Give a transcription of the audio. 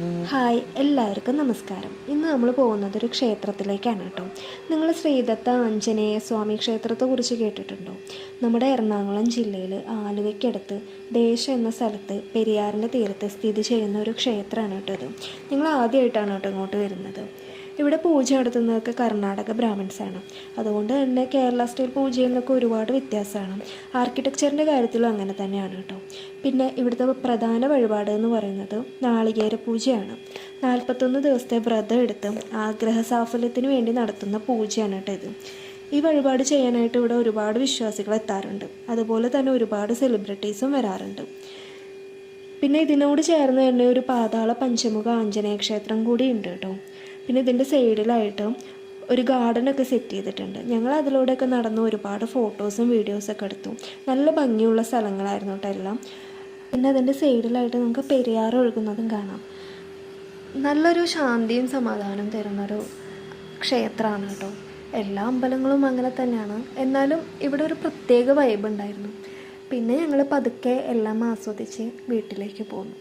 Hi, എല്ലാവർക്കും നമസ്കാരം. ഇന്ന് നമ്മൾ പോകുന്നത് ഒരു ക്ഷേത്രത്തിലേക്കാണ് കേട്ടോ. നിങ്ങൾ ശ്രീദത്ത ആഞ്ജനേയ സ്വാമി ക്ഷേത്രത്തെക്കുറിച്ച് കേട്ടിട്ടുണ്ടോ? നമ്മുടെ എറണാകുളം ജില്ലയിൽ ആലുവയ്ക്കടുത്ത് ദേശം എന്ന സ്ഥലത്ത് പെരിയാറിൻ്റെ തീരത്ത് സ്ഥിതി ചെയ്യുന്ന ഒരു ക്ഷേത്രമാണ് കേട്ടോ ഇത്. നിങ്ങൾ ആദ്യമായിട്ടാണ് കേട്ടോ ഇങ്ങോട്ട് വരുന്നത്. ഇവിടെ പൂജ നടത്തുന്നതൊക്കെ കർണാടക ബ്രാഹ്മിൺസാണ്. അതുകൊണ്ട് തന്നെ കേരള സ്റ്റൈൽ പൂജയിൽ നിന്നൊക്കെ ഒരുപാട് വ്യത്യാസമാണ്. ആർക്കിടെക്ചറിൻ്റെ കാര്യത്തിലും അങ്ങനെ തന്നെയാണ് കേട്ടോ. പിന്നെ ഇവിടുത്തെ പ്രധാന വഴിപാട് എന്ന് പറയുന്നത് നാളികേര പൂജയാണ്. 41 ദിവസത്തെ വ്രതം എടുത്ത് ആഗ്രഹ സാഫല്യത്തിന് വേണ്ടി നടത്തുന്ന പൂജയാണ് കേട്ടോ ഇത്. ഈ വഴിപാട് ചെയ്യാനായിട്ട് ഇവിടെ ഒരുപാട് വിശ്വാസികൾ എത്താറുണ്ട്. അതുപോലെ തന്നെ ഒരുപാട് സെലിബ്രിറ്റീസും വരാറുണ്ട്. പിന്നെ ഇതിനോട് ചേർന്ന് തന്നെ ഒരു പാതാള പഞ്ചമുഖ ആഞ്ജനേയ ക്ഷേത്രം കൂടി ഉണ്ട് കേട്ടോ. പിന്നെ ഇതിൻ്റെ സൈഡിലായിട്ട് ഒരു ഗാർഡനൊക്കെ സെറ്റ് ചെയ്തിട്ടുണ്ട്. ഞങ്ങൾ അതിലൂടെയൊക്കെ നടന്ന് ഒരുപാട് ഫോട്ടോസും വീഡിയോസൊക്കെ എടുത്തു. നല്ല ഭംഗിയുള്ള സ്ഥലങ്ങളായിരുന്നു കേട്ടോ എല്ലാം. പിന്നെ അതിൻ്റെ സൈഡിലായിട്ട് നമുക്ക് പെരിയാർ ഒഴുകുന്നതും കാണാം. നല്ലൊരു ശാന്തിയും സമാധാനവും തരുന്നൊരു ക്ഷേത്രമാണ് കേട്ടോ. എല്ലാ അമ്പലങ്ങളും അങ്ങനെ തന്നെയാണ്, എന്നാലും ഇവിടെ ഒരു പ്രത്യേക വൈബ് ഉണ്ടായിരുന്നു. പിന്നെ ഞങ്ങൾ പതുക്കെ എല്ലാം ആസ്വദിച്ച് വീട്ടിലേക്ക് പോന്നു.